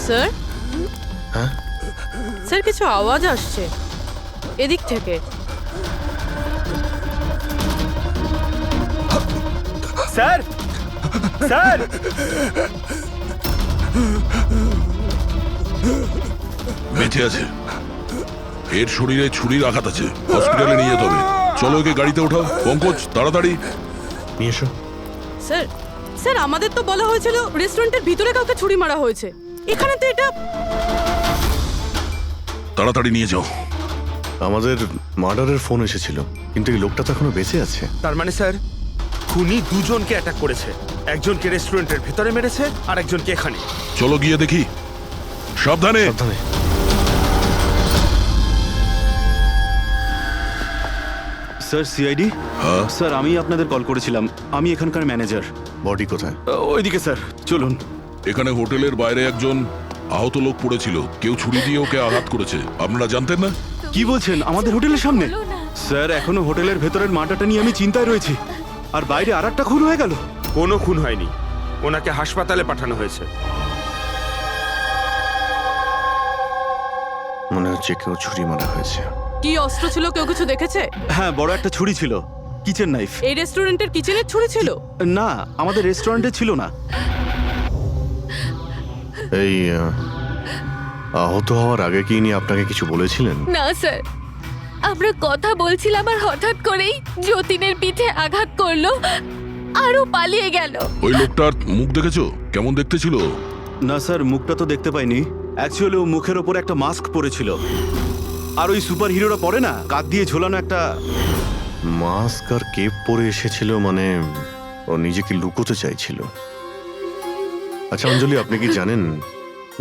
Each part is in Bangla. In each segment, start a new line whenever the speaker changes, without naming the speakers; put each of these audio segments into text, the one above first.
স্যার,
হ্যাঁ
স্যার কিছু আওয়াজ আসছে এদিক থেকে।
স্যার, স্যার,
বেঁচে আছে। এর শরীরে ছুরির আঘাত আছে, হসপিটালে নিয়ে যেতে হবে। চলো ওকে গাড়িতে ওঠাও। পঙ্কজ, তাড়াতাড়ি
নিয়ে এসো।
স্যার, স্যার আমাদের তো বলা হয়েছিল রেস্টুরেন্টের ভিতরে কাউকে ছুরি মারা হয়েছে, এখানে তো এটা।
তাড়াতাড়ি নিয়ে যাও।
আমাদের মার্ডারের ফোন এসেছিল, কিন্তু এই লোকটা তো এখনো বেঁচে আছে।
তার মানে স্যার খুনি দুজনকে অ্যাটাক করেছে। একজনকে রেস্টুরেন্টের ভেতরে মেরেছে আর একজনকে এখানে।
চলো গিয়ে দেখি। সাবধানে।
সাবধানে।
Sir, CID.
হ্যাঁ?
স্যার, আমি আপনাদের কল করেছিলাম। আমি এখানকার ম্যানেজার।
বডি কোথায়?
ওইদিকে স্যার, চলুন।
এখানে হোটেলের বাইরে একজন আহত লোক পড়েছিল, কেউ ছুরি দিয়ে ওকে আঘাত করেছে। আপনারা জানতেন না?
কি বলছেন? আমাদের হোটেলের সামনে? স্যার, এখনো হোটেলের ভেতরের মাটাটা নিয়ে আমি চিন্তায় রয়েছি। আর বাইরে আর একটা খুন হয়ে গেল।
কোনো খুন হয়নি, ওনাকে হাসপাতালে পাঠানো হয়েছে।
মনে হচ্ছে কেউ ছুরি মারা হয়েছে।
কি অস্ত্র ছিল, কেউ কিছু দেখেছে?
হ্যাঁ, বড় একটা ছুরি ছিল, কিচেন নাইফ।
এই রেস্টুরেন্টের কিচেনের ছুরি ছিল?
না, আমাদের রেস্টুরেন্টে ছিল না।
এই আহত হওয়ার আগে কি ইনি আপনাকে কিছু বলেছিলেন?
না স্যার, আমরা কথা বলছিলাম আর হঠাৎ করেই যতীনের পিঠে আঘাত করলো আরও পালিয়ে গেল।
ওই লোকটার মুখ দেখেছো? কেমন দেখতে ছিল?
না স্যার, মুখটা তো দেখতে পাইনি। অ্যাকচুয়ালি ও মুখের ওপর একটা মাস্ক পরেছিল। আর ওই সুপার হিরোরা পরে না, কাঁধ দিয়ে ঝোলানো একটা।
মাস্ক আর কেপ পরে এসেছিল, মানে ও নিজেকে লুকোতে চাইছিল। আচ্ছা অঞ্জলি, আপনি কি জানেন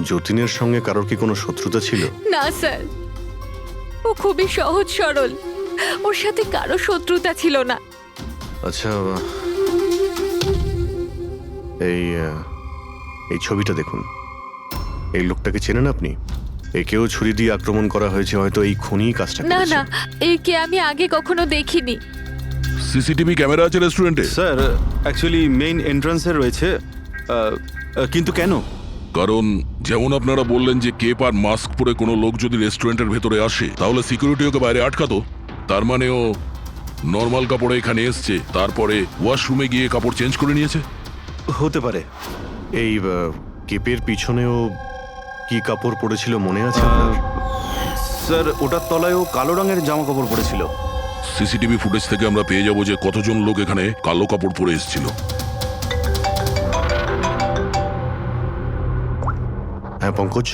যতীনের সঙ্গে কারোর কি কোনো শত্রুতা ছিল?
না স্যার, ও খুবই সহজ সরল, ওর সাথে কারো শত্রুতা ছিল না।
আচ্ছা, এই ছবিটা দেখুন। এই লোকটাকে চেনেন আপনি? একেও ছুরি দিয়ে আক্রমণ করা হয়েছে, হয়তো এই খুনি কাজটা
না
করেছে।
না, একে আমি আগে কখনো দেখিনি।
সিসিটিভি ক্যামেরা আছে রেস্টুরেন্টে?
স্যার, অ্যাকচুয়ালি মেইন এন্ট্রান্সে রয়েছে। কিন্তু কেন?
কারণ যেমন আপনারা বললেন যে কেপ আর মাস্ক পরে কোনো লোক যদি রেস্টুরেন্টের ভেতরে আসে, তাহলে সিকিউরিটি ওকে বাইরে আটকাতো। তার মানে ও নর্মাল কাপড়ে এখানে এসছে, তারপরে ওয়াশরুমে গিয়ে কাপড় চেঞ্জ করে নিয়েছে।
হতে পারে।
এই কেপের পিছনেও কি কাপড় পরেছিল মনে আছে আপনার?
স্যার, ওটার তলায় ও কালো রঙের জামা কাপড় পরেছিল।
সিসিটিভি ফুটেজ থেকে আমরা পেয়ে যাবো যে কতজন লোক এখানে কালো কাপড় পরে এসেছিল।
হ্যাঁ পঙ্কজ,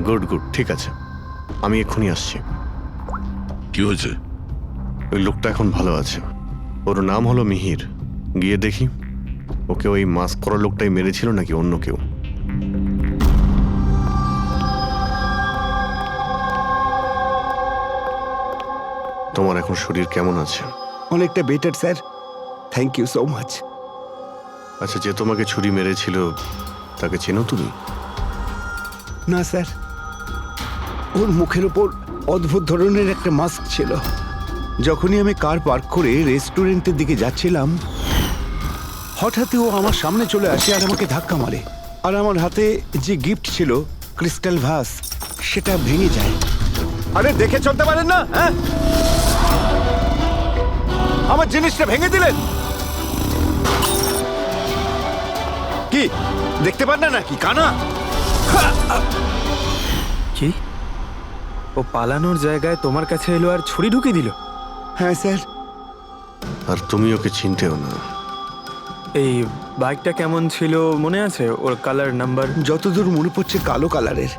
গুড গুড, ঠিক আছে, আমি এক্ষুনি আসছি।
কি হয়েছে?
ওই লোকটা এখন ভালো আছে। ওর নাম হলো মিহির। গিয়ে দেখি ওকে ওই মাস্ক পরা লোকটাই মেরেছিল নাকি অন্য কেউ। তোমার এখন শরীর কেমন আছে?
অনেকটা better sir, thank you so much.
আচ্ছা, যে তোমাকে ছুরি মেরেছিল তাকে চেনো তুমি?
না স্যার, ওর মুখের ওপর অদ্ভুত ধরনের একটা মাস্ক ছিল। যখনই আমি কার পার্ক করে রেস্টুরেন্টের দিকে যাচ্ছিলাম, হঠাৎই ও আমার সামনে চলে আসে আর আমাকে ধাক্কা মারে। আর আমার হাতে যে গিফট ছিল, ক্রিস্টাল ভাস, সেটা ভেঙে যায়। আরে দেখে চলতে পারেন না? হ্যাঁ, আমার জিনিসটা ভেঙে দিলেন। কি দেখতে পান না নাকি কানা?
কি? ও পালানোর জায়গায় তোমার কাছে এলো আর ছুরি ঢুকিয়ে দিল?
হ্যাঁ স্যার।
আর তুমি ওকে চিনতেও না।
এই বাইকটা কেমন ছিল মনে আছে? ওর কালার, নাম্বার?
যতদূর মনে পড়ছে কালো কালারের।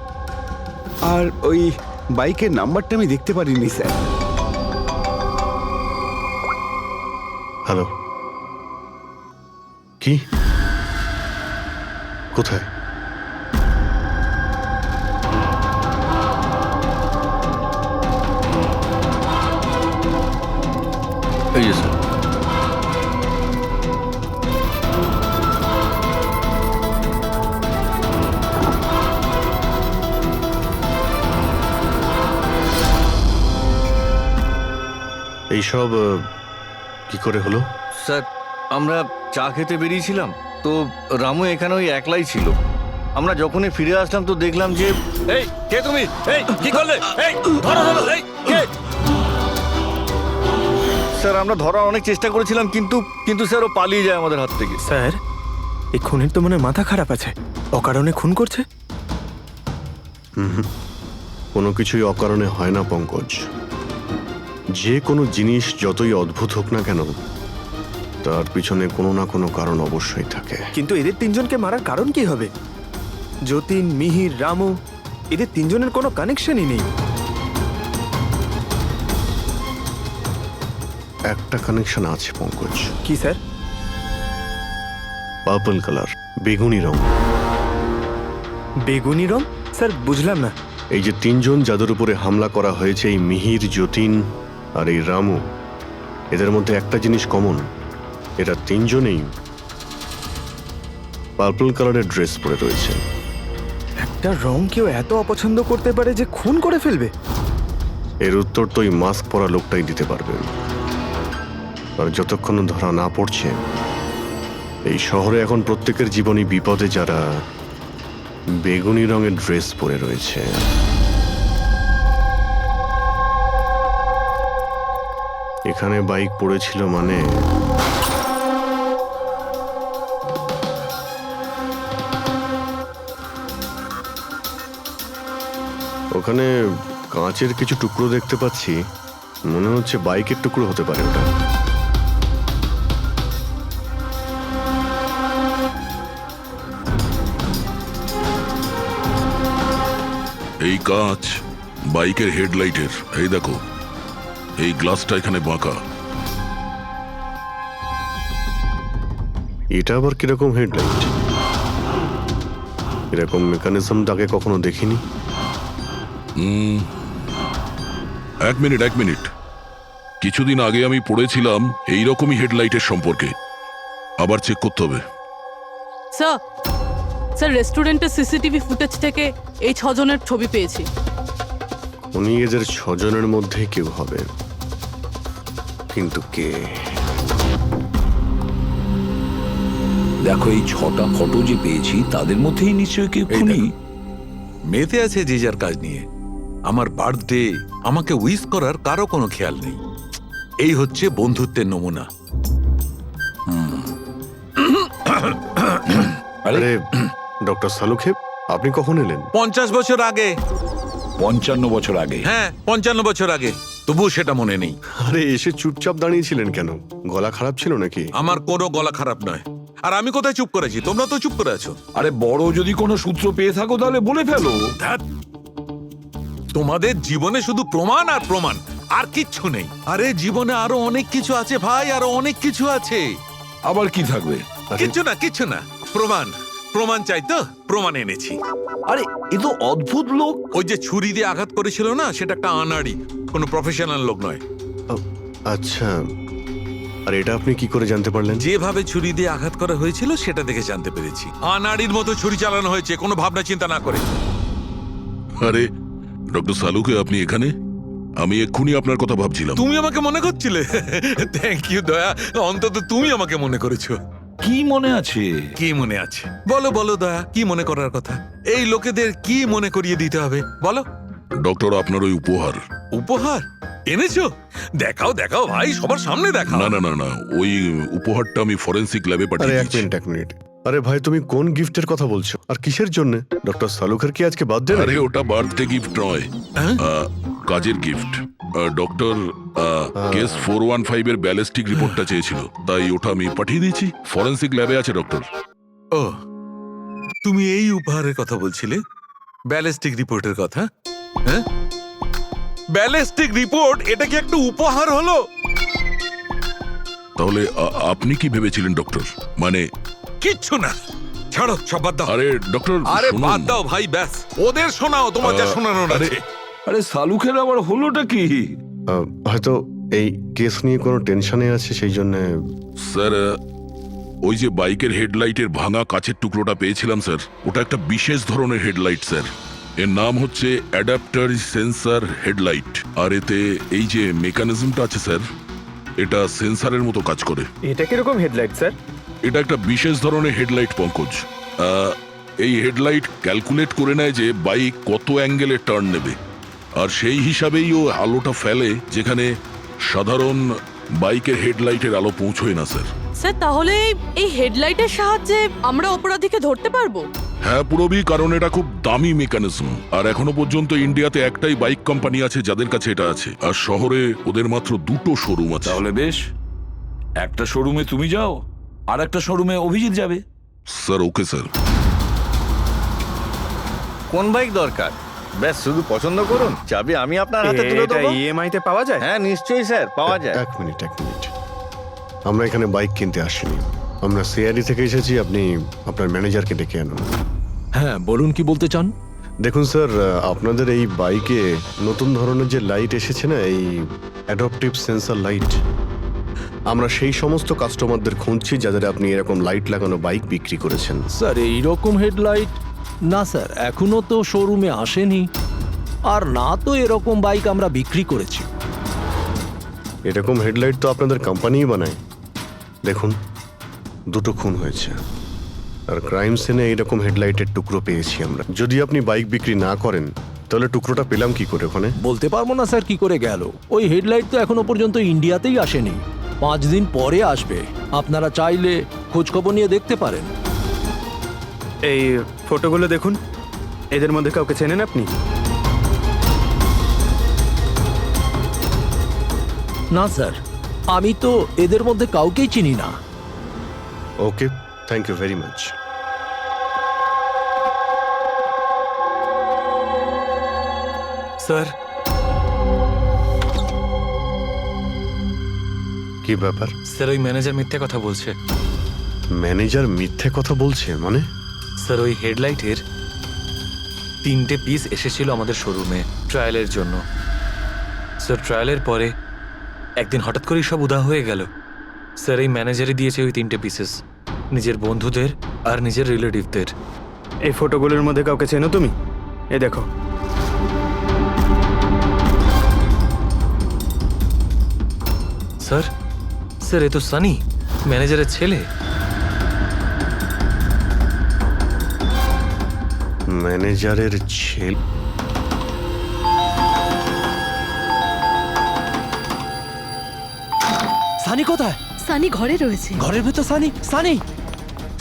আর ওই বাইকের নাম্বারটা আমি দেখতে পারিনি স্যার।
হ্যালো, কি? কোথায়? এই যে স্যার। এইসব কি করে হলো?
স্যার, আমরা চা খেতে বেরিয়েছিলাম, তো রামু এখানে ওই একলাই ছিল। আমরা যখনই ফিরে আসলাম তো দেখলাম যে
এই কে তুমি? এই কি করলে? এই ধরো ধরো, এই কে?
স্যার আমরা ধরার অনেক চেষ্টা করেছিলাম, কিন্তু স্যার ও পালিয়ে যায় আমাদের হাত থেকে।
স্যার এই খুনের তো মনে হয় মাথা খারাপ আছে, অকারণে খুন করছে।
কোনো কিছুই অকারণে হয় না পঙ্কজ। যে কোনো জিনিস যতই অদ্ভুত হোক না কেন, তার পিছনে কোনো না কোনো কারণ অবশ্যই থাকে।
কিন্তু এদের তিনজনকে মারার কারণ কি হবে? যতীন, মিহির, রামু, এদের তিনজনের কোনো কানেকশনই নেই।
একটা কানেকশন আছে পঙ্কজ।
কি স্যার?
পার্পল কালার, বেগুনি রং।
বেগুনি রং? স্যার বুঝলাম না।
এই যে তিনজন যাদের উপরে হামলা করা হয়েছে, এই মিহির, যতীন আর এই রামু, এদের মধ্যে একটা জিনিস কমন, এরা তিনজনেই পার্পল কালারের ড্রেস পরে রয়েছে।
একটা রং কেউ এত অপছন্দ করতে পারে যে খুন করে ফেলবে?
এর উত্তর তো এই মাস্ক পরা লোকটাই দিতে পারবে। আর যতক্ষণ ধরা না পড়ছে, এই শহরে এখন প্রত্যেকের জীবনই বিপদে যারা বেগুনি রঙের ড্রেস পরে রয়েছে। এখানে বাইক পড়েছিল মানে ওখানে কাঁচের কিছু টুকরো দেখতে পাচ্ছি, মনে হচ্ছে বাইকের টুকরো হতে পারে ওটা।
এই কাঁচ বাইকের হেডলাইটের। এই দেখো, এই গ্লাসটা এখানে বাঁকা।
এটা আবার কিরকম হেডলাইট? এরকম মেকানিজম আগে কখনো দেখিনি।
এক মিনিট। কিছুদিন আগে আমি পড়েছিলাম এইরকমই হেডলাইটের সম্পর্কে। আবার চেক করতে হবে।
স্যার রেস্টুরেন্টের সিসিটিভি ফুটেজ থেকে এই 6 জনের ছবি পেয়েছি।
উনি এদের 6 জনের মধ্যে কেউ হবে, কিন্তু কে?
দেখো এই 6টা ফটো যে পেয়েছি তাদের মধ্যেই নিশ্চয়ই কেউ খুনি।
মেতে আছে যে যার কাজ নিয়ে। আমার বার্থডে, আমাকে উইশ করার কারো কোনো খেয়াল নেই। এই হচ্ছে বন্ধুত্বের নমুনা।
আরে ডক্টর সালুখেব, আপনি কখন এলেন?
50 বছর আগে।
55 বছর আগে।
হ্যাঁ 55 বছর আগে, তবুও সেটা মনে নেই।
আরে এসে চুপচাপ দাঁড়িয়েছিলেন কেন? গলা খারাপ ছিল নাকি?
আমার কোনো গলা খারাপ নয়। আর আমি কোথায় চুপ করেছি? তোমরা তো চুপ করে আছো।
আরে বড় যদি কোনো সূত্র পেয়ে থাকো তাহলে বলে ফেলো।
ধ্যাৎ, তোমাদের জীবনে শুধু প্রমাণ আর প্রমাণ, আর কিচ্ছু নেই। আরে জীবনে আরো অনেক কিছু আছে ভাই, আরো অনেক কিছু আছে।
আবার কি থাকবে?
কিচ্ছু না। প্রমাণ চাই তো, প্রমাণ এনেছি।
আরে এ তো অদ্ভুত লোক।
ওই যে ছুরি দিয়ে আঘাত করেছিল না, সেটা একটা আনাড়ি, কোনো প্রফেশনাল লোক নয়।
আচ্ছা, আর এটা আপনি কি করে জানতে পারলেন?
যেভাবে ছুরি দিয়ে আঘাত করা হয়েছিল সেটা দেখে জানতে পেরেছি। আনাড়ির মতো ছুরি চালানো হয়েছে, কোনো ভাবনা চিন্তা না করে।
আরে ডক্টর সালুকে, আপনি এখানে? আমি এক্ষুনি আপনার কথা ভাবছিলাম।
তুমি আমাকে মনে করছিলে? থ্যাংক ইউ দয়া, অন্তত তুমি আমাকে মনে করেছো।
কি মনে আছে?
কি মনে আছে? বলো দয়া, কি মনে করার কথা? এই লোকেদের কি মনে করিয়ে দিতে হবে বলো।
ডক্টর, আপনার ওই উপহার।
উপহার এনেছো? দেখাও ভাই, সবার সামনে দেখাও।
না, ওই উপহারটা আমি ফরেনসিক ল্যাবে
আরে
পাঠিয়ে
এক
দিয়েছি।
মিনিট। আরে ভাই, তুমি কোন গিফটের কথা বলছো আর কিসের জন্য? ডক্টর সালুখের কি আজকে বার্থডে?
আরে ওটা বার্থডে গিফট নয়, কাজের গিফট। ডক্টর কেস 415 এর ব্যালিস্টিক রিপোর্টটা চেয়েছিল, তাই ওটা আমি পাঠিয়ে দিয়েছি। ফরেনসিক ল্যাবে আছে ডক্টর।
ও, তুমি এই উপহারের কথা বলছিলে? ব্যালিস্টিক রিপোর্টের কথা? হ্যাঁ, ব্যালিস্টিক রিপোর্ট, এটা কি একটা উপহার হলো?
তাহলে আপনি কি ভেবেছিলেন ডক্টর? মানে
কিচ্ছু না, ছাড়ো, সব বাদ দাও।
আরে ডক্টর,
আরে
শুনুন।
বাদ দাও ভাই, ব্যাস ওদের শোনাও তোমার যা শোনানোর আছে।
আরে সালুখের আবার হলোটা কি?
হয়তো এই কেস নিয়ে কোনো টেনশনে আছে, সেই জন্য।
স্যার, ওই যে বাইকের হেডলাইটের ভাঙা কাচের টুকরোটা পেয়েছিলাম স্যার, ওটা একটা বিশেষ ধরনের হেডলাইট স্যার। এর নাম হচ্ছে অ্যাডাপ্টার সেন্সর হেডলাইট। আর এতে এই যে মেকানিজমটা আছে স্যার, এটা সেন্সরের মতো কাজ করে।
এটা কিরকম হেডলাইট স্যার?
এটা একটা বিশেষ ধরনের হেডলাইট পঙ্কজ। এই হেডলাইট ক্যালকুলেট করে নেয় যে বাইক কত অ্যাঙ্গেলে টার্ন নেবে, আর সেই হিসাবেই ও আলোটা ফেলে যেখানে সাধারণ বাইকের হেডলাইটের আলো পৌঁছয় না স্যার।
স্যার তাহলে এই হেডলাইটের সাহায্যে আমরা অপরাধীকে ধরতে পারবো?
হ্যাঁ পুরবি, কারণ এটা খুব দামি মেকানিজম, আর এখনো পর্যন্ত ইন্ডিয়াতে একটাই বাইক কোম্পানি আছে যাদের কাছে এটা আছে, আর শহরে ওদের মাত্র 2টো শোরুম আছে।
তাহলে বেশ, একটা শোরুমে তুমি যাও আর একটা শোরুমে অভিজিৎ যাবে।
Sir okay sir.
কোন বাইক দরকার? ব্যাস শুধু পছন্দ করুন, চাবি আমি আপনার হাতে তুলে
এটা
দেবো।
ইএমআই তে পাওয়া যায়?
হ্যাঁ নিশ্চয়ই স্যার, পাওয়া যায়।
এক মিনিট। আমরা এখানে বাইক কিনতে আসিনি, আমরা সিআইডি থেকে এসেছি। আপনি আপনার ম্যানেজারকে ডেকে আনুন।
হ্যাঁ বলুন, কি বলতে চান?
দেখুন স্যার, আপনাদের এই বাইকে নতুন ধরনের যে লাইট এসেছে না, এই অ্যাডপটিভ সেন্সর লাইট, আমরা সেই সমস্ত কাস্টমারদের খুঁজছি যাদের আপনি এরকম লাইট লাগানো বাইক বিক্রি করেছেন।
স্যার এইরকম হেডলাইট না স্যার, এখনো তো শোরুমে আসেনি, আর না তো এরকম বাইক আমরা বিক্রি করেছি।
এরকম হেডলাইট তো আপনাদের কোম্পানিই বানায়। দেখুন, 2টো খুন হয়েছে, আর ক্রাইম সিনে এইরকম হেডলাইটের টুকরো পেয়েছি আমরা। যদি আপনি বাইক বিক্রি না করেন তাহলে টুকরোটা পেলাম কি করে ওখানে?
বলতে পারবো না স্যার কি করে গেল। ওই হেডলাইট তো এখনো পর্যন্ত ইন্ডিয়াতেই আসেনি, 5 দিন পরে আসবে। আপনারা চাইলে খোঁজখবর নিয়ে দেখতে পারেন।
এই ফটোগুলো দেখুন, এদের মধ্যে কাউকে চেনেন আপনি?
না স্যার, আমি তো এদের মধ্যে কাউকেই চিনি না।
Okay, thank you very much.
Sir,
কি ব্যাপার?
স্যার ওই ম্যানেজার মিথ্যে কথা বলছে।
ম্যানেজার মিথ্যে কথা বলছে মানে?
স্যার ওই হেডলাইটের 3টে পিস এসেছিল আমাদের শোরুমে ট্রায়ালের জন্য। স্যার ট্রায়ালের পরে একদিন হঠাৎ করেই সব উধাও হয়ে গেল। স্যার এই ম্যানেজারই দিয়েছে ওই 3টে পিসেস, নিজের বন্ধুদের আর নিজের রিলেটিভদের।
এই ফটোগুলোর মধ্যে কাউকে চেনো তুমি? এ দেখো।
স্যার স্যার এ তো সানি, ম্যানেজারের ছেলে।
ম্যানেজারের ছেলে?
সানি কোথায়?
সানি ঘরে রয়েছে।
ঘরের ভেতর সানি? সানি,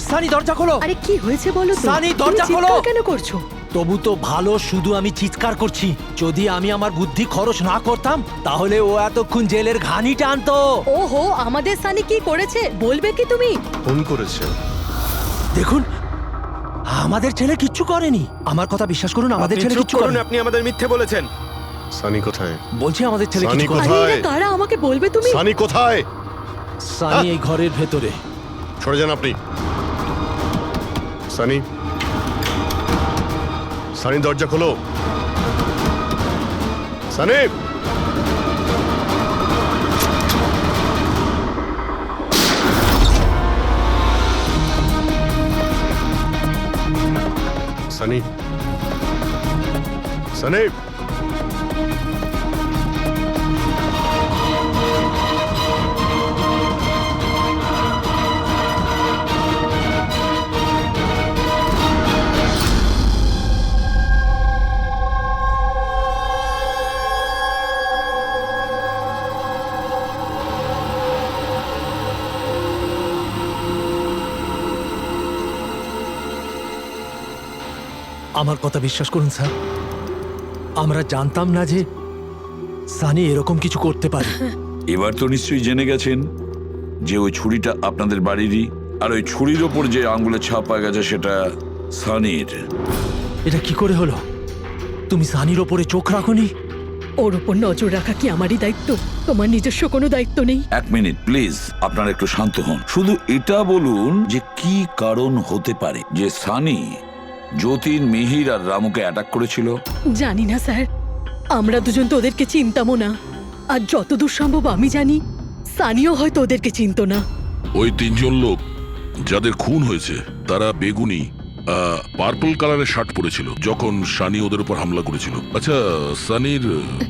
সানি দরজা খোলো।
আরে কি হয়েছে বলো তো?
সানি, দরজা
তুমি
খোলো।
চিৎকার কেন করছো?
তবু তো ভালো, শুধু আমি চিৎকার করছি। যদি আমি আমার বুদ্ধি খরচ না করতাম তাহলে ও এতক্ষণ জেলের ঘানি টানতো।
ওহো, আমাদের সানি কি করেছে বলবে কি তুমি?
ফোন করেছে।
দেখুন, আমাদের ছেলে কিচ্ছু করেনি। আমার কথা বিশ্বাস করুন, আমাদের
আপনি
ছেলে
চুপ
কিচ্ছু
করুন,
করেনি।
আপনি আমাদের মিথ্যে বলেছেন।
সানি কোথায়?
বলছি আমাদের ছেলে
সানি
কিছু করেনি।
কোথায়?
আরে এরা কারা আমাকে বলবে তুমি?
সানি কোথায়?
সানি এই ঘরের ভেতরে।
সরে যান আপনি। সানি, সানি দরজা খোলো। সানি, সানি, সানি।
আমার কথা বিশ্বাস করুন স্যার, আমরা জানতাম না যে সানি এরকম কিছু করতে পারে।
এবার তো নিশ্চয়ই জেনে গেছেন যে ওই ছুরিটা আপনাদের বাড়িরই, আর ওই ছুরির ওপর যে আঙ্গুলের ছাপ পাওয়া গেছে সেটা সানির।
এটা কি করে হলো? তুমি সানির ওপরে চোখ রাখোনি?
ওর উপর নজর রাখা কি আমারই দায়িত্ব? তোমার নিজস্ব কোনো দায়িত্ব নেই?
1 মিনিট প্লিজ, আপনারা একটু শান্ত হন। শুধু এটা বলুন যে কি কারণ হতে পারে যে সানি যতীন, মিহির আর রামুকে অ্যাটাক করেছিল।
জানি না স্যার, আমরা দুজন তো ওদেরকে চিনতামও না। আর যতদূর সম্ভব আমি জানি সানিও হয়তো ওদেরকে চিনতো না।
ওই 3জন লোক যাদের খুন হয়েছে তারা বেগুনি পার্পল কালারের শার্ট পরেছিল যখন সানি ওদের উপর হামলা করেছিল। আচ্ছা, সানির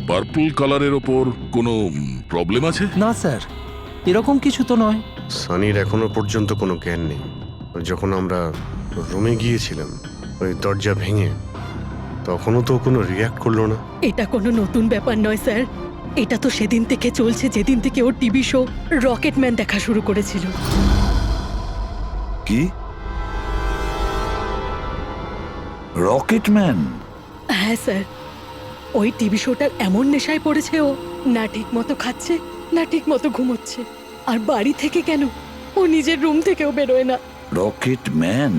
পার্পল কালারের ওপর কোনো প্রবলেম আছে?
না স্যার, এরকম কিছু তো নয়।
সানির এখনো পর্যন্ত কোনো জ্ঞান নেই। যখন আমরা রুমে গিয়েছিলাম ওই দরজা ভেঙে, তখনও তো কোনো রিয়াক্ট করলো না।
এটা কোনো নতুন ব্যাপার নয় স্যার, এটা তো সেদিন থেকে চলছে যেদিন থেকে ওর টিভি শো রকেটম্যান দেখা শুরু করেছিল।
কি রকেটম্যান?
হ্যাঁ স্যার, ওই টিভি শোটার এমন নেশায় পড়েছে ও, না ঠিক মতো খাচ্ছে না ঠিক মতো ঘুমোচ্ছে। আর বাড়ি থেকে কেন, ও নিজের রুম থেকেও বেরোয় না।
রকেটম্যান?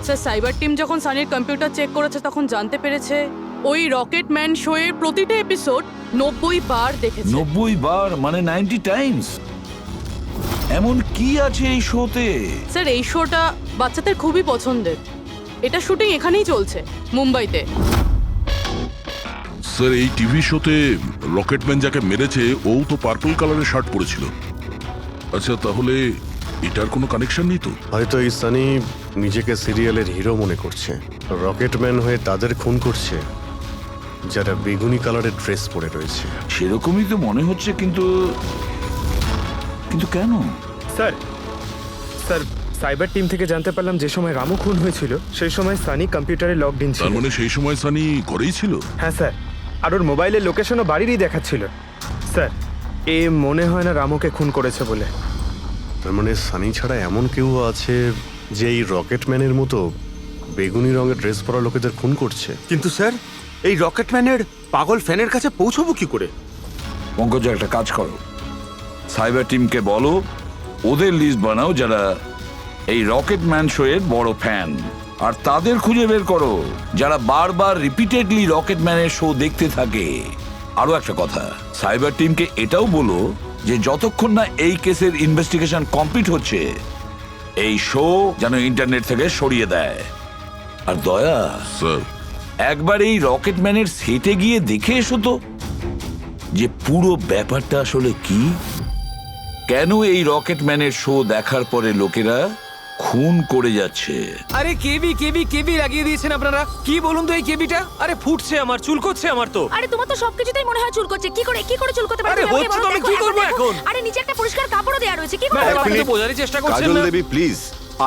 স্যার, সাইবার টিম যখন সানির কম্পিউটার চেক করেছে তখন জানতে পেরেছে ওই রকেটম্যান শো এর প্রতিটা এপিসোড 90 বার দেখেছে।
90 বার মানে 90 টাইমস? এমন কি আছে এই শোতে?
স্যার, এই শোটা বাচ্চাদের খুবই পছন্দের। এটা শুটিং এখানেই চলছে, মুম্বাইতে।
স্যার, এই টিভি শোতে রকেটম্যান যাকে মেরেছে ও তো পার্পল কালারের শার্ট পরেছিল। আচ্ছা, তাহলে এটার কোনো কানেকশন নেই তো?
হয়তো এই সানি নিজেকে সিরিয়ালের হিরো মনে করছে, রকেটম্যান হয়ে তাদের খুন করছে যারা বেগুনি কালারের ড্রেস পরে রয়েছে।
সেরকমই তো মনে হচ্ছে, কিন্তু কিন্তু কেন?
স্যার স্যার সাইবার টিম থেকে জানতে পারলাম যে সময় রামু খুন হয়েছিল সেই সময় সানি কম্পিউটারে লগড ইন ছিল।
তার মানে সেই সময় সানি ঘরেই ছিল?
হ্যাঁ স্যার, আর ওর মোবাইলের লোকেশনও বাড়িরই দেখাচ্ছিল। স্যার, এ মনে হয় না রামুকে খুন করেছে বলে।
তার মানে সানি ছাড়া এমন কেউ আছে যে এই রকেটম্যানের মতো বেগুনি রঙের ড্রেস পরা লোকেদের খুন করছে।
কিন্তু স্যার, এই রকেটম্যানের পাগল ফ্যানের কাছে পৌঁছবো কি করে?
পঙ্কজ, একটা কাজ করো, সাইবার টিমকে বলো ওদের লিস্ট বানাও যারা এই রকেটম্যান শো এর বড় ফ্যান, আর তাদের খুঁজে বের করো যারা বারবার রিপিটেডলি রকেটম্যানের শো দেখতে থাকে। আরো একটা কথা, সাইবার টিমকে এটাও বলো যে যতক্ষণ না এই কেসের ইনভেস্টিগেশন কমপ্লিট হচ্ছে এই শো যেন ইন্টারনেট থেকে সরিয়ে দেয়। আর দয়া
স্যার,
একবার এই রকেটম্যানের সেটে গিয়ে দেখে এসো তো যে পুরো ব্যাপারটা আসলে কি, কেন এই রকেটম্যানের শো দেখার পরে লোকেরা খুন করে যাচ্ছে।
আরে কেবি কেবি কেবি লাগিয়ে দিয়েছেন আপনারা, কি বলুন তো এই কেবিটা? আরে ফুটছে আমার, চুল করছে আমার তো।
আরে তোমার তো সবকিছুতেই মনে হয় চুল করছে। কি করে চুল করতে পারে?
আরে হচ্ছে তো, আমি কি করব এখন?
আরে নিচে একটা পরিষ্কার কাপড়ও দেয়া রয়েছে, কি করে?
আপনি তো বোঝারই চেষ্টা করছেন
কাজল
না।
দেবী প্লিজ,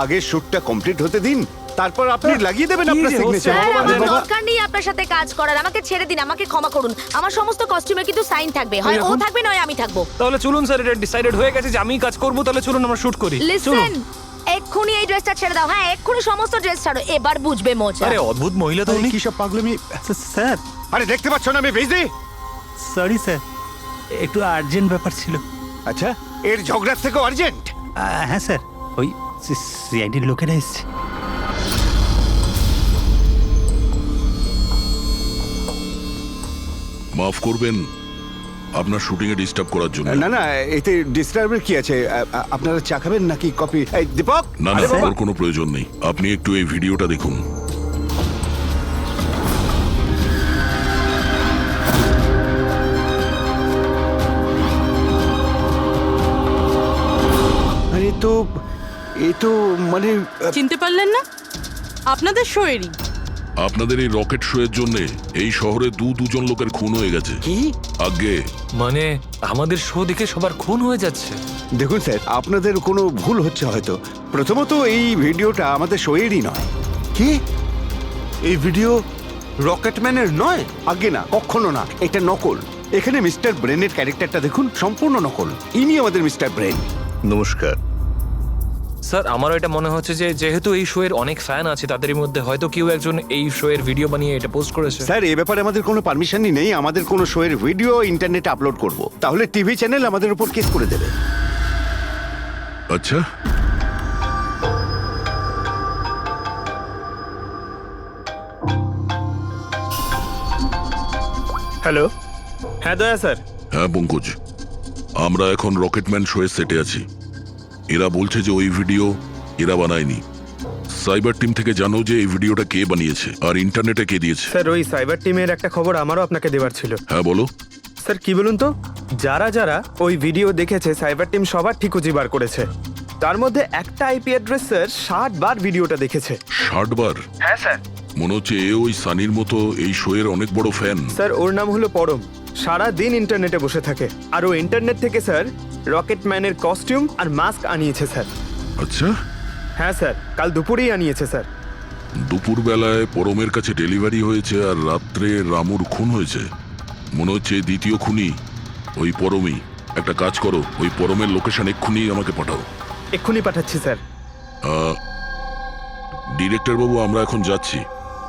আগে শুটটা কমপ্লিট হতে দিন, তারপর আপনি লাগিয়ে দেবেন আপনার সিগনেচার।
স্যার, আমার দরকার নেই আপনার সাথে কাজ করার, আমাকে ছেড়ে দিন, আমাকে ক্ষমা করুন। আমার সমস্ত কস্টিউমে কিন্তু সাইন থাকবে, হয় ও থাকবে নয় আমি থাকবো।
তাহলে চলুন স্যার, এটা ডিসাইডেড হয়ে গেছে যে আমিই কাজ করব, তাহলে চলুন আমরা শুট করি।
লিসেন, এক্ষুনি এই ড্রেসটা ছেড়ে দাও। হ্যাঁ, এক্ষুনি সমস্ত ড্রেস ছাড়ো, এবার বুঝবে মজা।
আরে অদ্ভুত মহিলা তো উনি।
কি সব পাগলামি স্যার? আরে দেখতে পাচ্ছ না আমি ভেজে?
সরি স্যার, একটু আর্জেন্ট ব্যাপার ছিল।
আচ্ছা, এর ঝগড়ার থেকে আর্জেন্ট?
হ্যাঁ স্যার, ওই সিআইডির লোকেরা এসছে।
মাফ করবেন আপনার শুটিং এ ডিস্টার্ব করার জন্য।
না না, এতে ডিস্টার্বের কি আছে? আপনারা চা খাবেন নাকি কফি? এই দীপক,
না না, ওর কোনো প্রয়োজন নেই। আপনি একটু এই ভিডিওটা দেখুন।
আরে এ তো মানে
চিনতে পারলেন না? আপনাদের শোয়েরই।
আপনাদের এই রকেট শো এর জন্য এই শহরে দুজন লোকের খুন হয়ে গেছে।
কি?
আগে
মানে আমাদের শো দেখে সবার খুন হয়ে যাচ্ছে?
দেখুন স্যার, আপনাদের কোনো ভুল হচ্ছে হয়তো। প্রথমত এই ভিডিওটা আমাদের শোয়েরই নয়।
কি? এই ভিডিও রকেটম্যানের নয়?
আগে না, কখনো না, এটা নকল। এখানে মিস্টার ব্রেনের ক্যারেক্টারটা দেখুন, সম্পূর্ণ নকল। ইনি আমাদের মিস্টার ব্রেন।
নমস্কার
স্যার, আমারও এটা মনে হচ্ছে যে যেহেতু এই শো এর অনেক ফ্যান আছে, তাদের মধ্যে হয়তো কেউ একজন এই শো এর ভিডিও বানিয়ে এটা পোস্ট করেছে।
স্যার, এ ব্যাপারে আমাদের কোনো পারমিশনই নেই। আমাদের কোনো শোয়ের ভিডিও ইন্টারনেটে আপলোড করব, তাহলে টিভি চ্যানেল আমাদের উপর কেস করে দেবে।
আচ্ছা,
হ্যালো, হ্যাঁ দয়া স্যার।
হ্যাঁ পঙ্কজ, আমরা এখন রকেটম্যান শো এর সেটে আছি। এরা বলছে যে ওই ভিডিও এরা বানায়নি। সাইবার টিম থেকে জানো যে এই ভিডিওটা কে বানিয়েছে আর ইন্টারনেটে কে দিয়েছে?
স্যার, ওই সাইবার টিমের একটা খবর আমারও আপনাকে দেওয়ার ছিল।
হ্যাঁ বলো।
স্যার, কি বলুন তো, যারা যারা ওই ভিডিও দেখেছে সাইবার টিম সবার ঠিকুজি বার করেছে। তার মধ্যে একটা আইপি অ্যাড্রেস স্যার 60 বার ভিডিওটা দেখেছে।
60 বার?
হ্যাঁ স্যার।
মনে হচ্ছে এ ওই সানির মতো এই শো এর অনেক বড় ফ্যান।
স্যার ওর নাম হলো পরম, সারা দিন ইন্টারনেটে বসে থাকে। আর ও ইন্টারনেট থেকে স্যার রকেট ম্যানের কস্টিউম আর মাস্ক আনিয়েছে স্যার।
আচ্ছা,
হ্যাঁ স্যার, কাল দুপুরেই আনিয়েছে স্যার।
দুপুর বেলায় পরমের কাছে ডেলিভারি হয়েছে আর রাত্রে রামুর খুন হয়েছে। মনে হচ্ছে দ্বিতীয় খুনি ওই পরমই। একটা কাজ করো, ওই পরমের লোকেশন এক্ষুনি আমাকে পাঠাও।
এক্ষুনি পাঠাচ্ছি স্যার।
ডিরেক্টর বাবু, আমরা এখন যাচ্ছি,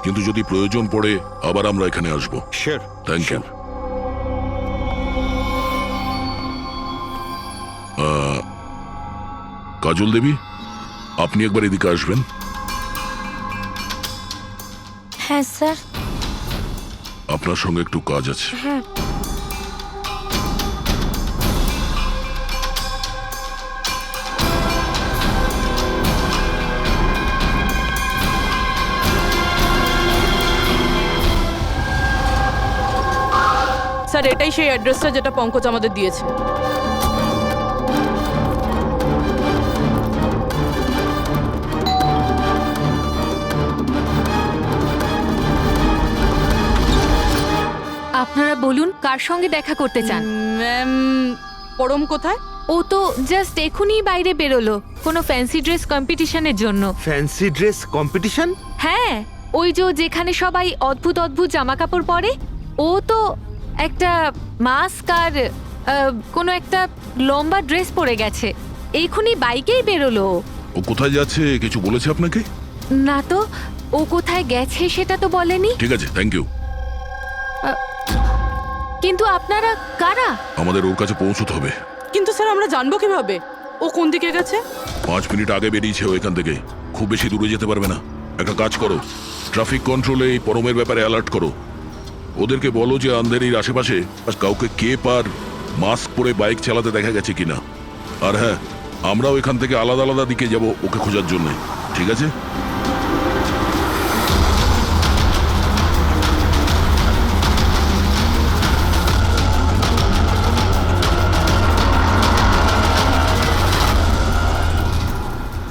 কিন্তু যদি প্রয়োজন পড়ে আবার আমরা এখানে আসবো।
Sure.
Thank you. Kajal Devi, আপনি একবার এদিকে আসবেন।
হ্যাঁ স্যার।
আপনার সঙ্গে একটু কাজ আছে।
হ্যাঁ।
স্যার এটাই সেই অ্যাড্রেসটা যেটা পঙ্কজ আমাদের দিয়েছে।
আপনারা বলুন কার সঙ্গে দেখা করতে চান?
ম্যাম, পরম কোথায়?
ও তো জাস্ট এখনই বাইরে বেরোলো কোনো ফ্যান্সি ড্রেস কম্পিটিশনের জন্য।
Fancy dress competition?
হ্যাঁ, ওই যে যেখানে সবাই অদ্ভুত অদ্ভুত জামা কাপড় পরে, ও তো একটা মাস্ক আর কোনো একটা লম্বা ড্রেস পরে গেছে। এইখুনি বাইকেই বেরোলো।
ও কোথায় যাচ্ছে কিছু বলেছে আপনাকে?
না তো, ও কোথায় গেছে সেটা তো বলেনি।
ঠিক আছে, থ্যাংক ইউ।
কিন্তু আপনারা কারা?
আমাদের ওর কাছে পৌঁছতে হবে।
কিন্তু স্যার আমরা জানবো কিভাবে ও কোন দিকে গেছে?
5 মিনিট আগে বেরিয়েছে ও এখান থেকে, খুব বেশি দূরে যেতে পারবে না। একটা কাজ করো, ট্রাফিক কন্ট্রোলে এই পরমের ব্যাপারে অ্যালার্ট করো। ওদেরকে বলো যে আন্ধেরির আশেপাশে কাউকে কেপ আর মাস্ক পরে বাইক চালাতে দেখা গেছে কিনা। আর হ্যাঁ, আমরাও এখান থেকে আলাদা আলাদা দিকে যাব ওকে খোঁজার জন্য। ঠিক আছে?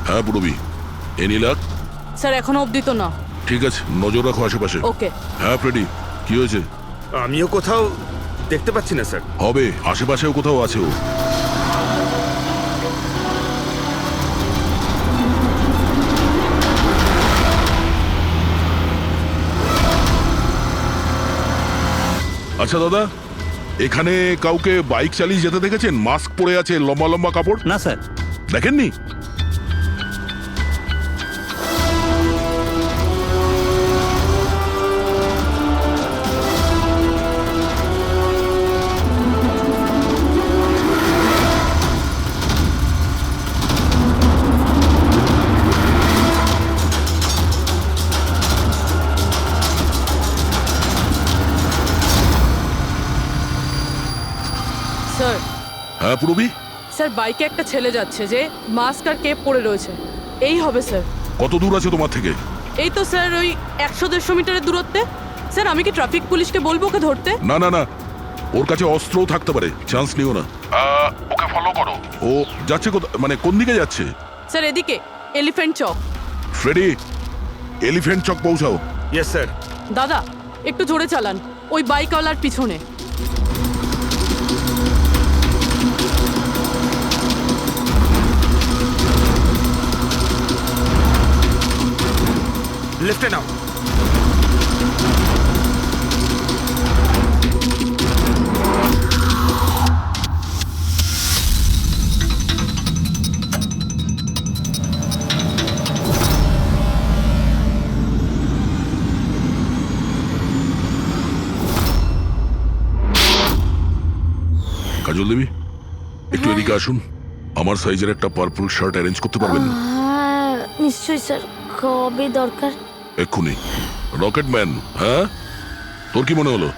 হ্যাঁ পুরবি, এনি লাক?
স্যার এখনো অবধি তো না।
ঠিক আছে, নজর রাখো আশেপাশে।
ওকে।
হ্যাঁ ফ্রেডি, কি হয়েছে?
আমিও কোথাও দেখতে পাচ্ছি না স্যার।
হবে, আশেপাশেও কোথাও আছে ও। আচ্ছা দাদা, এখানে কাউকে বাইক চালিয়ে যেতে দেখেছেন? মাস্ক পরে আছে, লম্বা লম্বা কাপড়?
না স্যার।
দেখেননি?
স্যার।
হ্যাঁ পুরবি?
স্যার বাইকে একটা ছেলে যাচ্ছে যে মাস্ক আর কেপ পরে রয়েছে। এই হবে স্যার।
কত দূর আছে তোমার থেকে?
এই তো স্যার ওই 100-150 মিটারের দূরত্বে। স্যার আমি কি ট্রাফিক পুলিশকে বলবো ওকে ধরতে?
না না না, ওর কাছে অস্ত্রও থাকতে পারে, চান্স নিও না। ওকে ফলো করো। ও যাচ্ছে মানে কোন দিকে যাচ্ছে?
স্যার এদিকে, Elephant Chowk.
Freddy, Elephant Chowk পৌঁছাও।
Yes sir.
দাদা একটু জোরে চালান, ওই বাইকওয়ালার পিছনে।
লেফটে নাও।
কাজল দেবী, একটু এদিকে আসুন। আমার সাইজের একটা পার্পল শার্ট অ্যারেঞ্জ করতে পারবেন?
নিশ্চয়ই স্যার, কবে দরকার?
এক্ষুনি। রকেটম্যান, হ্যাঁ? তোর কি মনে হলো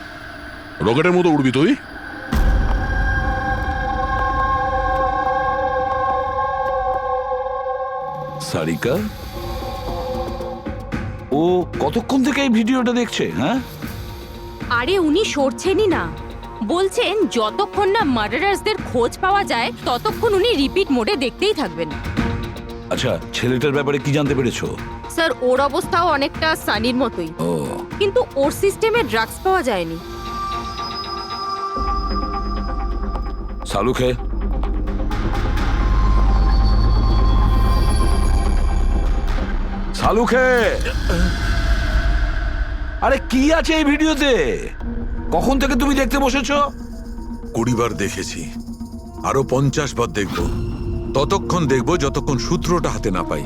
রকেটের মতো উড়বি তুই?
সারিকা, ও কতক্ষণ থেকে এই ভিডিওটা দেখছে? হ্যাঁ,
আরে উনি সরছেনই না, বলছেন যতক্ষণ না মার্ডারার্সদের খোঁজ পাওয়া যায় ততক্ষণ উনি রিপিট মোডে দেখতেই থাকবেন।
আচ্ছা, ছেলেটার ব্যাপারে কি জানতে পেরেছো?
স্যার ওর অবস্থাও অনেকটা সানির মতোই,
ও,
কিন্তু ওর সিস্টেমে ড্রাগস পাওয়া যায়নি।
সালুখে, সালুখে, আরে কি আছে এই ভিডিওতে? কখন থেকে তুমি দেখতে বসেছো?
20 বার দেখেছি, আরো 50 বার দেখব। ততক্ষণ দেখব যতক্ষণ সূত্রটা হাতে না পাই।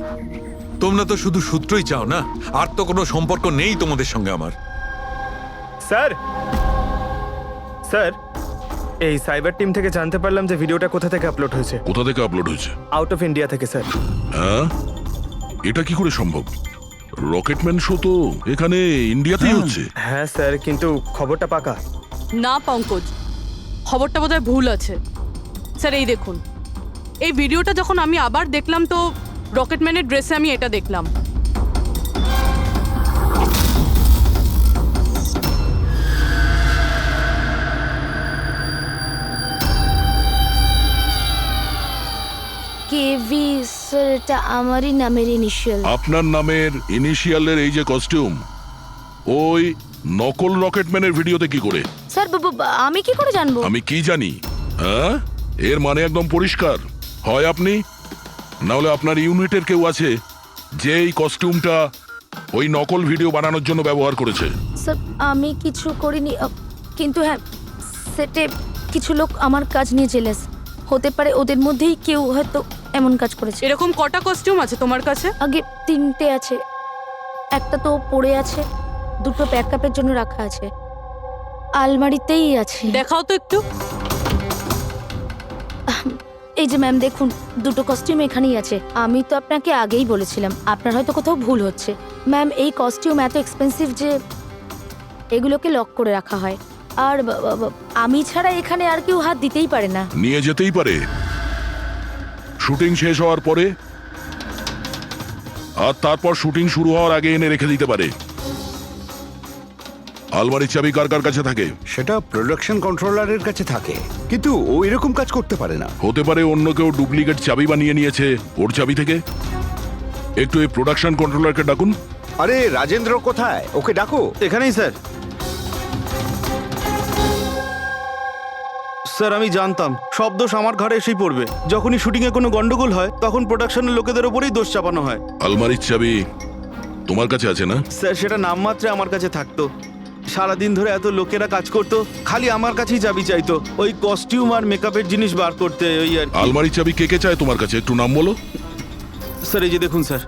তোমরা তো শুধু সূত্রই চাও না, আর তো কোনো সম্পর্ক নেই তোমাদের সঙ্গে আমার।
স্যার স্যার এই সাইবার টিম থেকে জানতে পারলাম যে ভিডিওটা কোথা থেকে আপলোড হয়েছে।
কোথা থেকে আপলোড হয়েছে?
আউট অফ ইন্ডিয়া থেকে স্যার।
হ্যাঁ, এটা কি করে সম্ভব? রকেটম্যান শো তো এখানে ইন্ডিয়াতেই হচ্ছে।
হ্যাঁ স্যার, কিন্তু খবরটা পাকা।
না পঙ্কজ, খবরটা বোধহয় ভুল আছে। স্যার এই দেখুন, এই ভিডিওটা যখন আমি আবার দেখলাম তো রকেটম্যানের ড্রেসে আমি এটা দেখলাম।
কেভি স্যার, এটা আমারই নামের ইনিশিয়াল।
আপনার নামের ইনিশিয়ালের এই যে কস্টিউম, ওই নকল রকেটম্যানের ভিডিওতে কি করে?
স্যার আমি কি করে জানবো?
আমি কি জানি? হ্যাঁ, এর মানে একদম পরিষ্কার, হয় আপনি না হলে আপনার ইউনিটের কেউ আছে যে এই কস্টিউমটা ওই নকল ভিডিও বানানোর জন্য ব্যবহার করেছে।
স্যার আমি কিছু করিনি, কিন্তু হ্যাঁ সেটে কিছু লোক আমার কাজ নিয়ে জেলেস। হতে পারে ওদের মধ্যেই কেউ হয়তো এমন কাজ করেছে।
এরকম কটা কস্টিউম আছে তোমার কাছে?
আগে 3টে আছে, একটা তো পড়ে আছে, 2টো ব্যাকআপের জন্য রাখা আছে, আলমারিতেই আছে।
দেখাও তো একটু।
এই যে ম্যাম দেখুন, 2টো কস্টিউম এখানেই আছে। আমি তো আপনাকে আগেই বলেছিলাম, আপনার হয়তো কোথাও ভুল হচ্ছে। ম্যাম এই কস্টিউম এত এক্সপেন্সিভ যে এগুলোকে লক করে রাখা হয়, আর আমি ছাড়া এখানে আর কেউ হাত দিতেই পারে না।
নিয়ে যেতেই পারে শুটিং শেষ হওয়ার পরে, আর তারপর শুটিং শুরু হওয়ার আগে এনে রেখে দিতে পারে। আলমারির চাবি কার কার কাছে থাকে?
সেটা প্রোডাকশন কন্ট্রোলারের কাছে থাকে, কিন্তু ও এরকম কাজ করতে পারে না।
হতে পারে অন্য কেউ ডুপ্লিকেট চাবি বানিয়ে নিয়েছে ওর চাবি থেকে। একটু এই প্রোডাকশন কন্ট্রোলারকে ডাকুন।
আরে রাজেন্দ্র কোথায়? ওকে ডাকো।
এখানেই স্যার। স্যার আমি জানতাম সব দোষ আমার ঘাড়ে এসেই পড়বে। যখনই শুটিংয়ে কোনো গন্ডগোল হয় তখন প্রোডাকশনের লোকেদের ওপরেই দোষ চাপানো হয়।
আলমারির চাবি তোমার কাছে আছে না?
স্যার সেটা নামমাত্রে আমার কাছে থাকতো। সারাদিন ধরে এত লোকেরা কাজ করতো, খালি আমার কাছেই চাবি চাইতো ওই কস্টিউম আর মেকআপের জিনিস বার করতে, ওই আর কি।
আলমারির চাবি কে কে চায় তোমার কাছে? একটু নাম বলো।
স্যার এই যে দেখুন স্যার,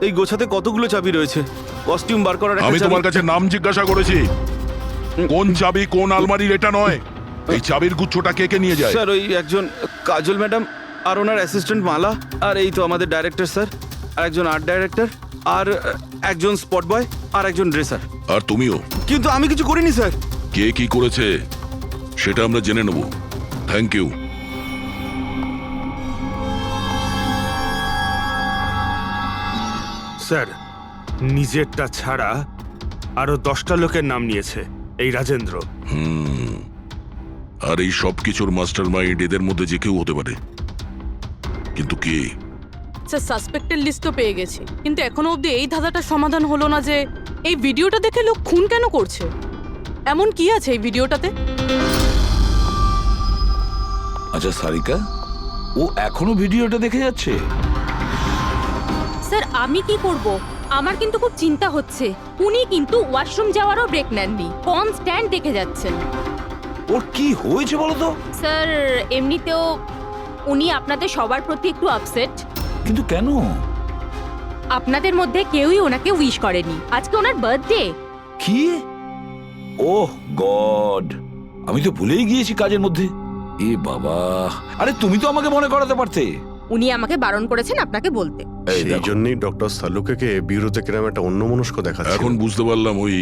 এই গোছাতে কতগুলো চাবি রয়েছে। কস্টিউম বার করার একটা
আমি
চাবি-
তোমার কাছে নাম জিজ্ঞাসা করেছি, কোন চাবি কোন আলমারির এটা নয়। এই চাবির গুচ্ছটা কে কে নিয়ে যায়?
স্যার ওই একজন কাজল ম্যাডাম আর ওনার অ্যাসিস্ট্যান্ট মালা, আর এই তো আমাদের ডাইরেক্টর স্যার, আর একজন আর্ট ডাইরেক্টর, আর একজন স্পট বয়, আর একজন ড্রেসার।
আর তুমিও?
কিন্তু আমি কিছু করিনি স্যার।
কে কি করেছে সেটা আমরা জেনে নেব। Thank you.
স্যার নিজেরটা ছাড়া আরো 10টা লোকের নাম নিয়েছে এই রাজেন্দ্র।
আর এই সব কিছুর মাস্টার মাইন্ড এদের মধ্যে যে কেউ হতে পারে, কিন্তু কে?
স্যার সাসপেক্টেড লিস্ট তো পেয়ে গেছি, কিন্তু এখনো অবধি এই ধাঁধাটার সমাধান হলো না যে এই ভিডিওটা দেখে লোক খুন কেন করছে। এমন কি আছে এই ভিডিওটাতে?
আচ্ছা সারিকা, ও এখনো ভিডিওটা দেখে যাচ্ছে?
স্যার আমি কি করব? আমার কিন্তু খুব চিন্তা হচ্ছে। উনি কিন্তু ওয়াশরুম যাওয়ারও ব্রেক নেননি, কনস্ট্যান্ট দেখে যাচ্ছেন।
ওর কি হয়েছে বলো তো?
স্যার এমনিতেও উনি আপনাদের সবার প্রতি একটু আপসেট।
কিন্তু কেন?
আপনাদের মধ্যে কেউই ওনাকে উইশ করেনি। আজকে ওনার বার্থডে।
কি? ওহ গড, আমি তো ভুলেই গিয়েছি কাজের মধ্যে। এ বাবা, আরে তুমি তো আমাকে মনে করাতে পারতে।
উনি আমাকে বারণ করেছেন আপনাকে বলতে।
সেই জন্যই ডক্টর সালুকে বিউরোতে কিরম একটা অন্যমনস্ক দেখাচ্ছে।
এখন বুঝতে পারলাম ওই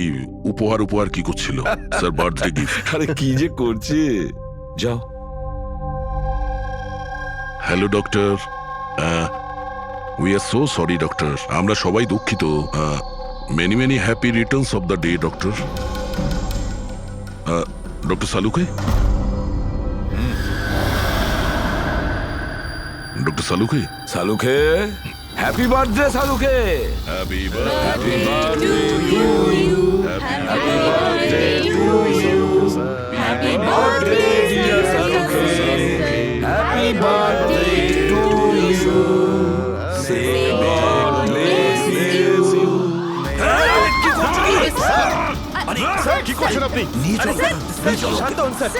উপহার কি করছিল। Sir birthday gift.
আরে কি যে করছে। যাও।
Hello doctor. We are so sorry doctor, আমরা সবাই দুঃখিত। Many many happy returns of the day doctor. Doctor Saluke, doctor Saluke.
Saluke, happy birthday Saluke.
Happy
happy birthday to you, happy birthday to you, happy birthday dear Saluke, happy birthday to you, say God bless you.
Sir কি করছেন আপনি? শান্ত হন স্যার।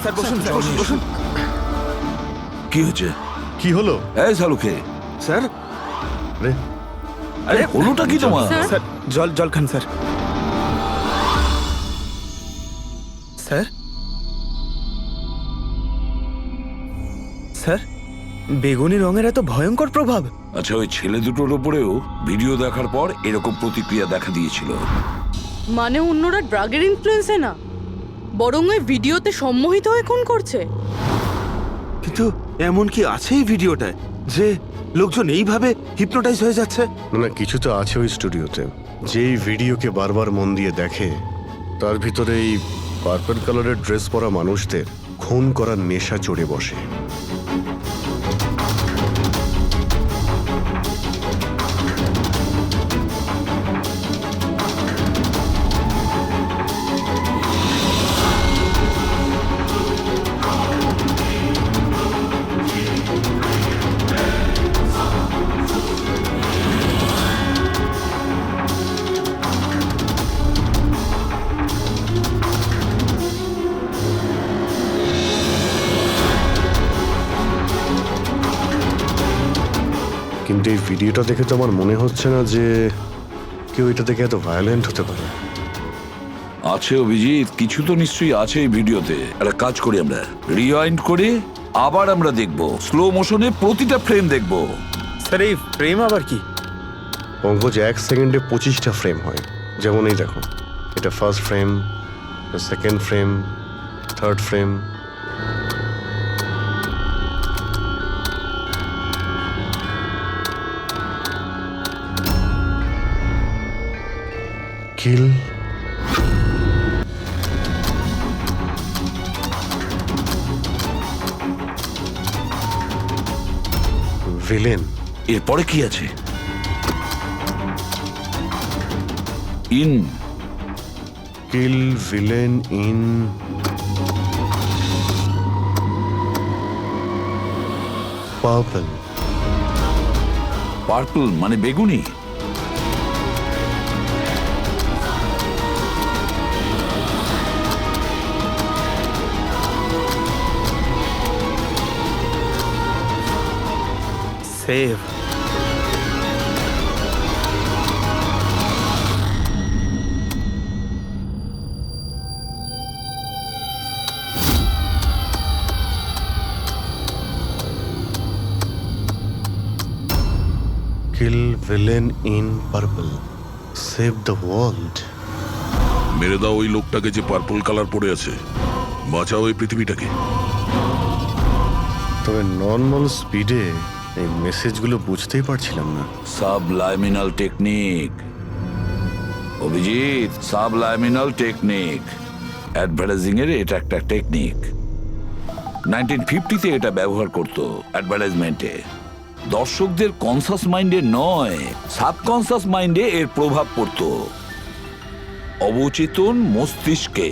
স্যার বসুন স্যার, বসুন।
কি হচ্ছে?
কি হলো?
এই সালুকে,
স্যার
আরে
আরে হলোটা কি তোমার?
স্যার জল খান স্যার। স্যার স্যার বেগুনি রঙের এত ভয়ঙ্কর প্রভাব।
আচ্ছা, ওই ছেলে দুটোর ওপরেও ভিডিও দেখার পর এরকম প্রতিক্রিয়া দেখা দিয়েছিল।
মানে অন্যরা ড্রাগের ইনফ্লুয়েন্সে না, বরং ওই ভিডিওতে সম্মোহিত হয়ে খুন করছে।
কিন্তু এমন কি আছে এই ভিডিওটায় যে লোকজন এইভাবে হিপনোটাইজ হয়ে যাচ্ছে?
না না, কিছু তো আছে ওই স্টুডিওতে। যেই ভিডিওকে বারবার মন দিয়ে দেখে তার ভিতরে এই পার্পল কালারের ড্রেস পরা মানুষদের খুন করার নেশা চড়ে বসে। কিন্তু এই ভিডিওটা দেখে তো আমার মনে হচ্ছে না যে কেউ এটা দেখে এত ভায়োলেন্ট হতে পারে।
আছে অভিজিৎ, কিছু তো নিশ্চয়ই আছে এই ভিডিওতে। একটা কাজ করি, আমরা রিওয়াইন্ড করে আবার আমরা দেখব, স্লো মোশনে প্রতিটা ফ্রেম দেখব।
স্যার এই ফ্রেম আবার কি?
পঙ্কজ, 1 সেকেন্ডে 25টা ফ্রেম হয়। যেমন এই দেখো, এটা first frame, second frame, third frame. Kill, villain.
এরপরে কি আছে? In,
kill, villain, in, purple.
Purple মানে বেগুনি।
Save.
Kill, villain, in, purple, save the world.
মেরে দাও ওই লোকটাকে যে পার্পল কালার পরে আছে, বাঁচাও এই পৃথিবীটাকে।
তবে নর্মাল স্পিডে এই মেসেজগুলো বুঝতেই পারছিলাম না।
সাবলাইমিনাল টেকনিক অভিজিৎ, সাবলাইমিনাল টেকনিক। অ্যাডভার্টাইজিং এর এটা একটা টেকনিক। 1950-তে এটা ব্যবহার করতো অ্যাডভার্টাইজমেন্টে। দর্শকদের কনসাস মাইন্ডে নয়, সাবকনসাস মাইন্ডে এর প্রভাব পড়তো, অবচেতন মস্তিষ্কে।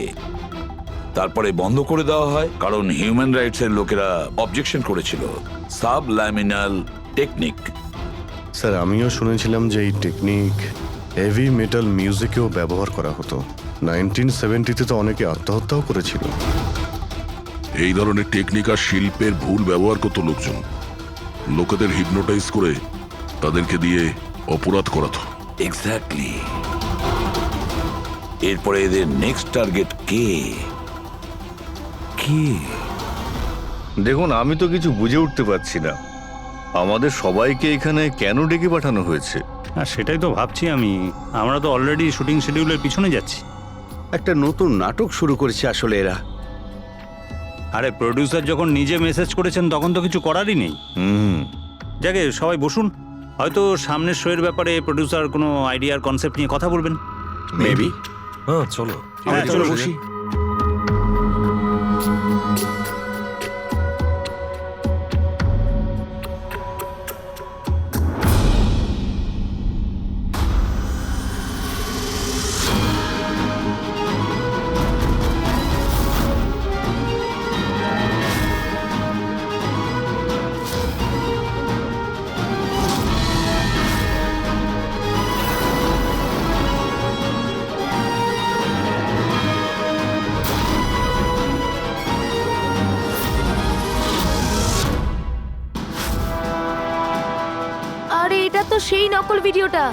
তারপরে বন্ধ করে দেওয়া হয় কারণ হিউম্যান রাইটস এর লোকেরা অবজেকশন করেছিল। সাবলাইমিনাল টেকনিক।
স্যার, আমিও শুনেছিলাম যে এই টেকনিক হেভি মেটাল মিউজিকেও ব্যবহার করা হতো। 1970-তে তো অনেকে আত্মহত্যাও করেছিল।
এই ধরনের টেকনিক আর শিল্পের ভুল ব্যবহার করতো লোকজন। লোকেদের হিপনোটাইজ করে তাদেরকে দিয়ে অপরাধ করাতো।
এক্স্যাক্টলি। এরপরে এদের নেক্সট টার্গেট কে?
দেখুন, আমি তো কিছু বুঝে উঠতে পারছি না। আমাদের সবাইকে এখানে কেন ডেকে পাঠানো হয়েছে?
সেটাই তো ভাবছি আমি। আমরা তো অলরেডি শুটিং শিডিউলের পিছনে যাচ্ছি।
একটা নতুন নাটক শুরু করেছে আসলে এরা।
আরে প্রডিউসার যখন নিজে মেসেজ করেছেন তখন তো কিছু করারই নেই। যাকে সবাই বসুন, হয়তো সামনের শোয়ের ব্যাপারে প্রডিউসার কোনো আইডিয়ার কনসেপ্ট নিয়ে কথা বলবেন।
মেবি।
হ্যাঁ চলো,
চলো বসি।
এটা তো সেই নকল ভিডিওটা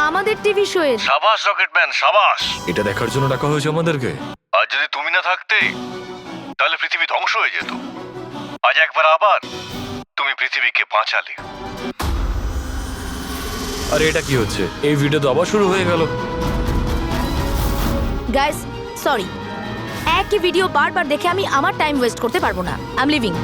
আমাদের টিভি শোয়ের।
সাবাস রকেটম্যান সাবাস।
এটা দেখার জন্য ডাকা হয়েছে আমাদেরকে।
আর যদি তুমি না থাকতে তাহলে পৃথিবী ধ্বংস হয়ে যেত। আজ একবার আবার তুমি পৃথিবীকে বাঁচালে।
আরে এটা কি হচ্ছে? এই ভিডিও তো আবার শুরু হয়ে গেল।
গাইস সরি, একই ভিডিও বারবার দেখে আমি আমার টাইম ওয়েস্ট করতে পারবো না। I am living.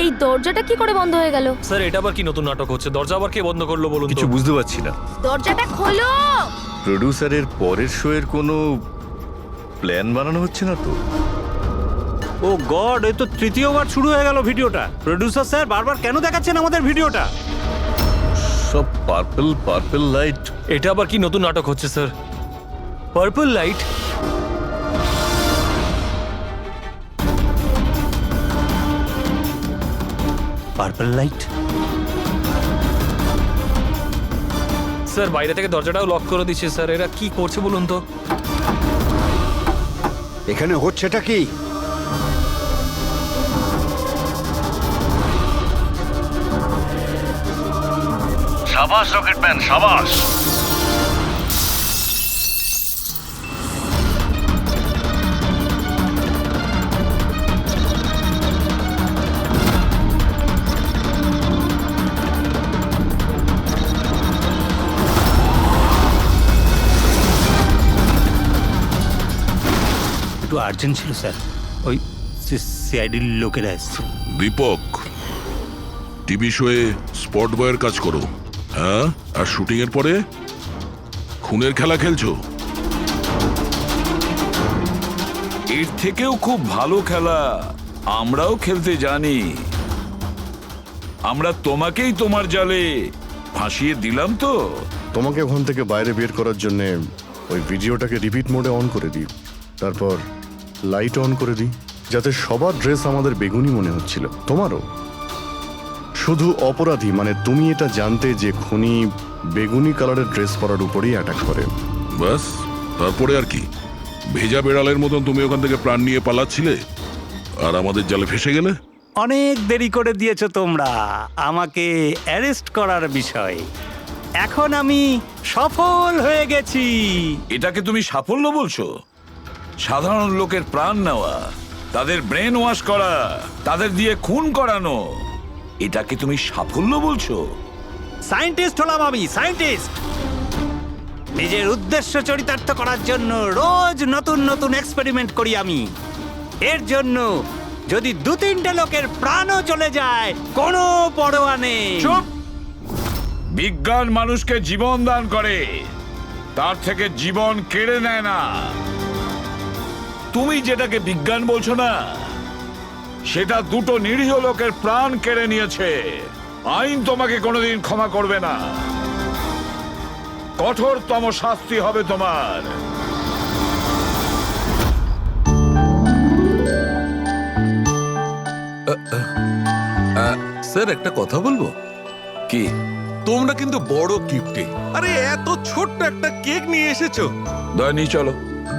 এই দরজাটা কি করে বন্ধ হয়ে গেল?
স্যার এটা আবার কি নতুন নাটক হচ্ছে? দরজা আবার কে বন্ধ করলো বলুন তো?
কিছু বুঝতে পারছি না।
দরজাটা খোলো।
প্রডিউসারের পরের শো এর কোনো প্ল্যান বানানো হচ্ছে না তো?
ও গড, এই তো তৃতীয়বার শুরু হয়ে গেল ভিডিওটা। প্রোডিউসার স্যার বারবার কেন দেখাচ্ছেন আমাদের ভিডিওটা?
সব পার্পল পার্পল লাইট।
এটা আবার কি নতুন নাটক হচ্ছে sir? Purple light?
Purple light?
Sir বাইরে থেকে দরজাটাও লক করে দিচ্ছে স্যার। এরা কি করছে বলুন তো?
এখানে হচ্ছেটা কি?
সাবাস রকেটম্যান সাবাস।
একটু আর্জেন্ট ছিল স্যার, ওই সিআইডির লোকেরা এসছে।
দীপক, টিভি শোয়ে স্পট বয়ের কাজ করো, হ্যাঁ? আর শুটিং এর পরে খুনের খেলা খেলছো?
এর থেকেও খুব ভালো খেলা আমরাও খেলতে জানি। আমরা তোমাকেই তোমার জালে ফাঁসিয়ে দিলাম তো।
তোমাকে ওখান থেকে বাইরে বের করার জন্য ওই ভিডিওটাকে রিপিট মোডে অন করে দিই, তারপর লাইট অন করে দিই, যাতে সবার ড্রেস আমাদের বেগুনি মনে হচ্ছিল, তোমারও। শুধু অপরাধী মানে তুমি এটা জানতে যে খুনি বেগুনি কালারের ড্রেস পরার উপরেই অ্যাটাক করে।
বাস, তারপরে আর কি? ভেজা বেড়ালের মতন তুমি ওখান থেকে প্রাণ নিয়ে পালাচ্ছিলে আর আমাদের জালে ফেসে গেলে।
অনেক দেরি করে দিয়েছো তোমরা আমাকে অ্যারেস্ট করার বিষয়ে। এখন আমি সফল হয়ে গেছি।
এটাকে তুমি সাফল্য বলছো? সাধারণ লোকের প্রাণ নেওয়া, তাদের ব্রেন ওয়াশ করা, তাদের দিয়ে খুন করানো, এটাকে তুমি সাফল্য বলছো?
সায়েন্টিস্ট হলাম আমি, সায়েন্টিস্ট। নিজের উদ্দেশ্য চরিতার্থ করার জন্য রোজ নতুন নতুন এক্সপেরিমেন্ট করি আমি। এর জন্য যদি 2-3টে লোকের প্রাণও চলে যায় কোনো পরোয়া নেই।
চুপ! বিজ্ঞান মানুষকে জীবন দান করে, তার থেকে জীবন কেড়ে নেয় না। তুমি যেটাকে বিজ্ঞান বলছো না, সেটা 2টো নিরীহ লোকের প্রাণ কেড়ে নিয়েছে। আইন তোমাকে কোনোদিন ক্ষমা করবে না। কঠোরতম শাস্তি হবে তোমার।
স্যার একটা কথা বলবো
কি?
তোমরা কিন্তু বড় গিফটে, আরে এত ছোট্ট একটা কেক নিয়ে এসেছো।
দয়নি চলো।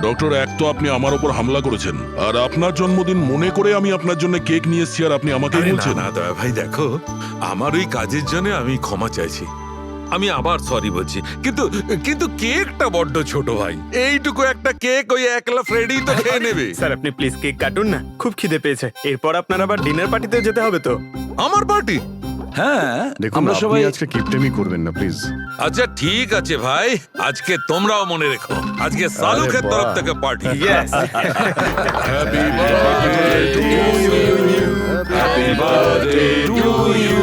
ডক্টর, এক তো আপনি আমার উপর হামলা করেছেন, আর আপনার জন্মদিন মনে করে আমি আপনার জন্য কেক নিয়ে এসেছি, আর আপনি আমাকে
আরে না
বলছেন?
না দয়া ভাই, দেখো আমার ওই কাজের জন্য আমি ক্ষমা চাইছি, আমি আবার সরি বলছি, কিন্তু কিন্তু কেকটা বড্ড ছোট ভাই। এইটুকু একটা কেক ওই একলা ফ্রেডি তো খেয়ে নেবে।
স্যার আপনি প্লিজ কেক কাটুন না, খুব খিদে পেয়েছে। এরপর আপনার আবার ডিনার পার্টিতে যেতে হবে তো।
আমার পার্টি?
হ্যাঁ,
দেখুন
আমরা
আপনি
সবাই
আজকে কিপটেমি করবেন না প্লিজ।
আচ্ছা ঠিক আছে ভাই, আজকে তোমরাও মনে রেখো, আজকে সালুকের তরফ থেকে party.
Happy birthday to you, happy birthday to you.